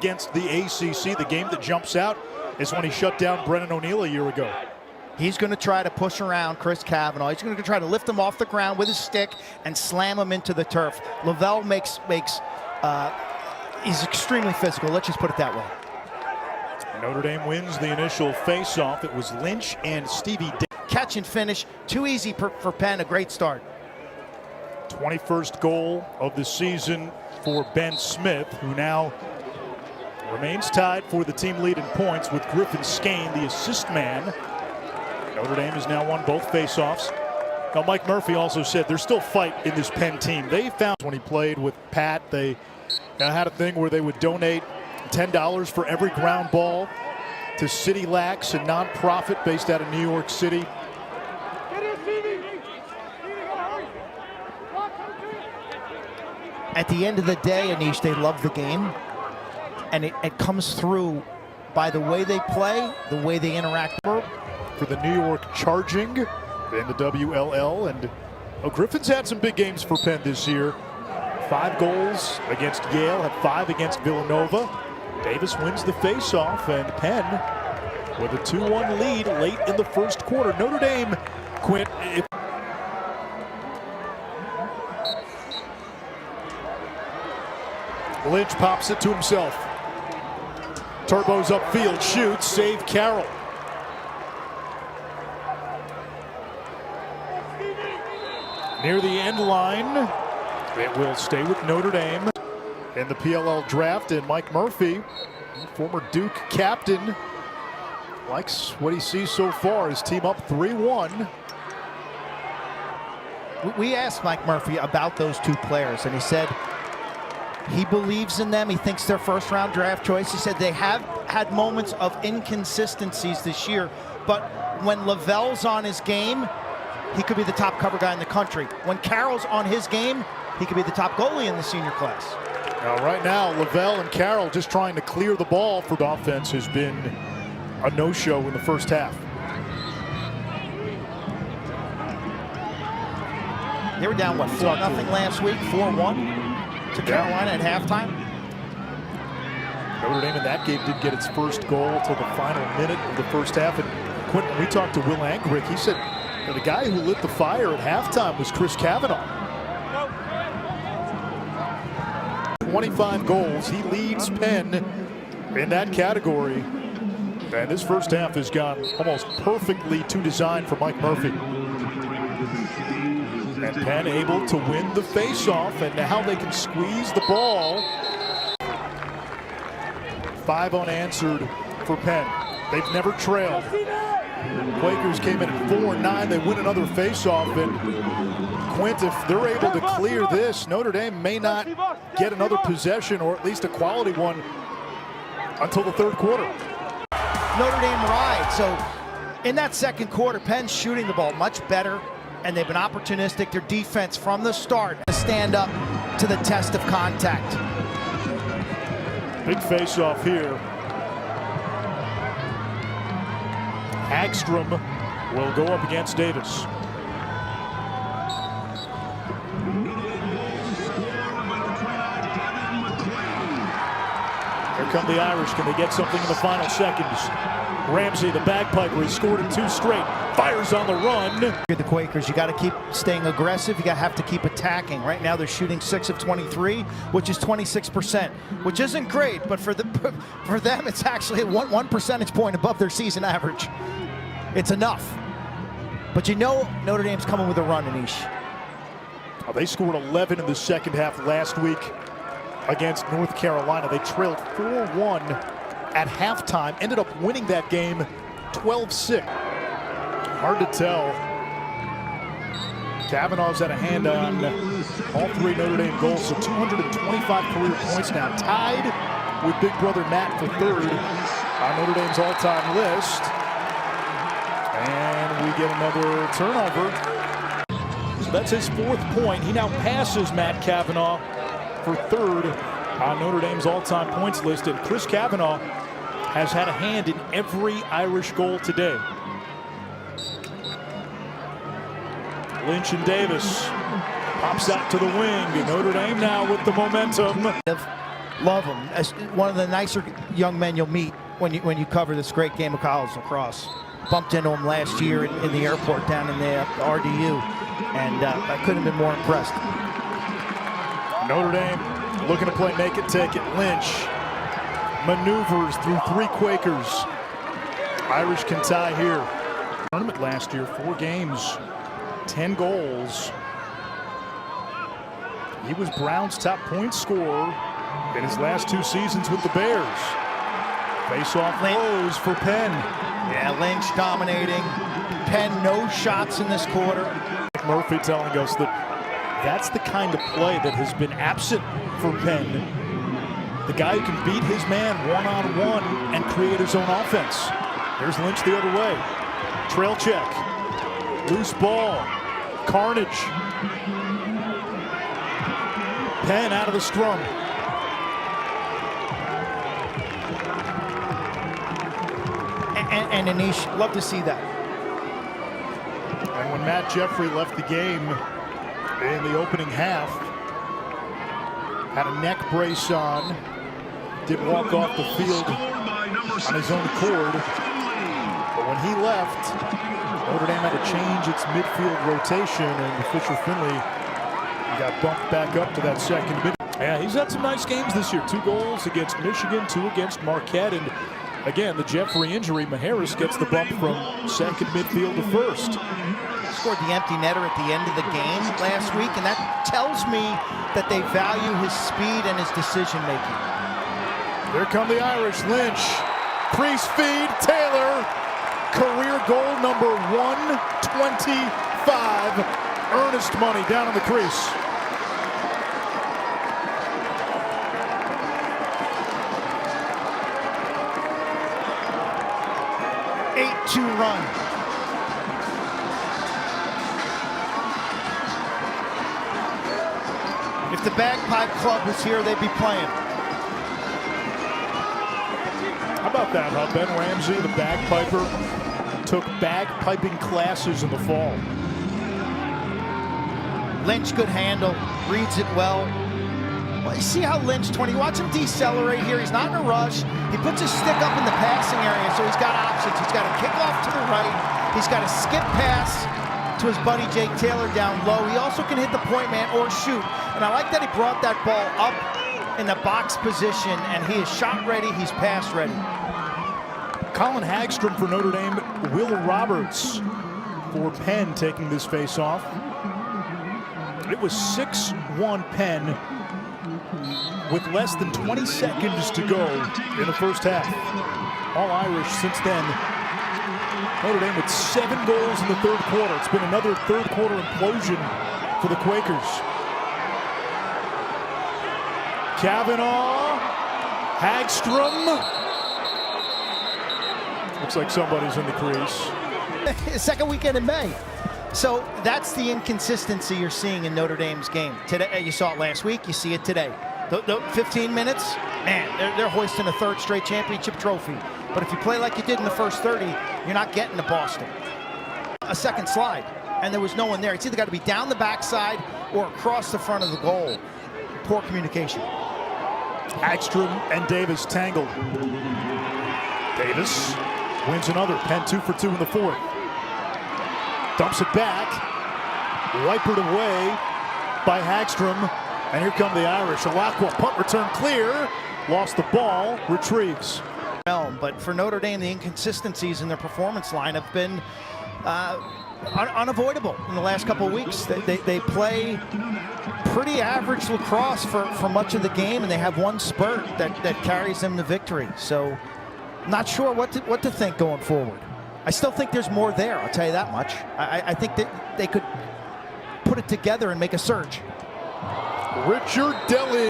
Against the ACC, the game that jumps out is when he shut down Brennan O'Neill a year ago. He's going to try to push around Chris Kavanaugh. He's going to try to lift him off the ground with his stick and slam him into the turf. Lavelle he's extremely physical. Let's just put it that way. Notre Dame wins the initial face-off. It was Lynch and Stevie Davis. Catch and finish, too easy for Penn. A great start. 21st goal of the season for Ben Smith, who now remains tied for the team lead in points with Griffin Skane, the assist man. Notre Dame has now won both face-offs. Now, Mike Murphy also said there's still fight in this Penn team. They found when he played with Pat, they had a thing where they would donate $10 for every ground ball to City Lax, a nonprofit based out of New York City. At the end of the day, Anish, they love the game, and it comes through by the way they play, the way they interact. For the New York Charging in the WLL, and Griffin's had some big games for Penn this year. 5 goals against Yale, had 5 against Villanova. Davis wins the face-off, and Penn with a 2-1 lead late in the first quarter. Notre Dame, Quint. Lynch pops it to himself. Turbos upfield, shoots, save Carroll. Near the end line, it will stay with Notre Dame in the PLL draft, and Mike Murphy, former Duke captain, likes what he sees so far. His team up 3-1. We asked Mike Murphy about those 2 players, and he said he believes in them. He thinks they're first-round draft choice. He said they have had moments of inconsistencies this year, but when Lavelle's on his game, he could be the top cover guy in the country. When Carroll's on his game, he could be the top goalie in the senior class. Now, right now, Lavelle and Carroll just trying to clear the ball for the offense has been a no-show in the first half. They were down, what, 4-0 last week, 4-1 to Carolina at halftime. Notre Dame in that game did get its first goal until the final minute of the first half. And Quentin, we talked to Will Angrick, he said the guy who lit the fire at halftime was Chris Kavanaugh. 25 goals. He leads Penn in that category. And this first half has gone almost perfectly to design for Mike Murphy. And Penn able to win the face-off, and now they can squeeze the ball. 5 unanswered for Penn. They've never trailed. Quakers came in at 4-9. They win another face-off, and Quint, if they're able to clear this, Notre Dame may not get another possession, or at least a quality one, until the third quarter. Notre Dame rides. So in that second quarter, Penn's shooting the ball much better, and they've been opportunistic. Their defense from the start to stand up to the test of contact. Big face-off here. Hagstrom will go up against Davis. Here come the Irish. Can they get something in the final seconds? Ramsey, the bagpiper, he scored in 2 straight. Fires on the run. The Quakers, you got to keep staying aggressive. You got to have to keep attacking. Right now, they're shooting 6 of 23, which is 26%, which isn't great, but for them, it's actually one percentage point above their season average. It's enough. But you know Notre Dame's coming with a run, Anish. Oh, they scored 11 in the second half last week against North Carolina. They trailed 4-1 at halftime, ended up winning that game 12-6. Hard to tell. Kavanaugh's had a hand on all 3 Notre Dame goals, so 225 career points now, tied with big brother Matt for 3rd on Notre Dame's all-time list. And we get another turnover. So that's his 4th point. He now passes Matt Kavanaugh for 3rd on Notre Dame's all-time points list. And Chris Kavanaugh has had a hand in every Irish goal today. Lynch and Davis pops out to the wing. Notre Dame now with the momentum. Love him. As one of the nicer young men you'll meet when you cover this great game of college lacrosse. Bumped into him last year in the airport down in the RDU, and I couldn't have been more impressed. Notre Dame looking to play make it, take it. Lynch maneuvers through 3 Quakers. Irish can tie here. Tournament last year, 4 games, 10 goals. He was Brown's top point scorer in his last 2 seasons with the Bears. Faceoff lows for Penn. Yeah, Lynch dominating. Penn, no shots in this quarter. Murphy telling us that that's the kind of play that has been absent for Penn. The guy who can beat his man one-on-one and create his own offense. There's Lynch the other way. Trail check. Loose ball. Carnage. Penn out of the scrum. And Anish, love to see that. And when Matt Jeffrey left the game in the opening half, had a neck brace on, did walk off the field on his own accord. But when he left, Notre Dame had to change its midfield rotation, and Fisher Finley got bumped back up to that second mid. Yeah, he's had some nice games this year. 2 goals against Michigan, 2 against Marquette, and again, the Jeffrey injury, Maharis gets the bump from second midfield to first. Scored the empty netter at the end of the game last week, and that tells me that they value his speed and his decision-making. Here come the Irish. Lynch, crease feed, Taylor, career goal number 125. Earnest money down in the crease. Eight-2 run. If the Bagpipe Club was here, they'd be playing. How about that, huh? Ben Ramsey, the bagpiper, took bagpiping classes in the fall. Lynch, good handle, reads it well. Well, you see how Lynch, you watch him decelerate here. He's not in a rush. He puts his stick up in the passing area, so he's got options. He's got a kickoff to the right. He's got a skip pass to his buddy Jake Taylor down low. He also can hit the point man or shoot. And I like that he brought that ball up in the box position, and he is shot ready, he's pass ready. Colin Hagstrom for Notre Dame, Will Roberts for Penn taking this face-off. It was 6-1 Penn with less than 20 seconds to go in the first half. All Irish since then. Notre Dame with 7 goals in the third quarter. It's been another third quarter implosion for the Quakers. Kavanaugh, Hagstrom. Looks like somebody's in the crease. Second weekend in May. So that's the inconsistency you're seeing in Notre Dame's game. Today, you saw it last week, you see it today. The 15 minutes, man, they're hoisting a 3rd straight championship trophy. But if you play like you did in the first 30, you're not getting to Boston. A second slide, and there was no one there. It's either got to be down the backside or across the front of the goal. Poor communication. Hagstrom and Davis tangled. Davis wins another. Penn 2 for 2 in the 4th. Dumps it back. Wipered away by Hagstrom. And here come the Irish. Alakwa, punt return clear. Lost the ball. Retrieves. But for Notre Dame, the inconsistencies in their performance line have been unavoidable in the last couple of weeks. They play pretty average lacrosse for much of the game, and they have one spurt that carries them to victory. So not sure what to think going forward. I still think there's more there, I'll tell you that much. I think that they could put it together and make a surge. Richard Deli.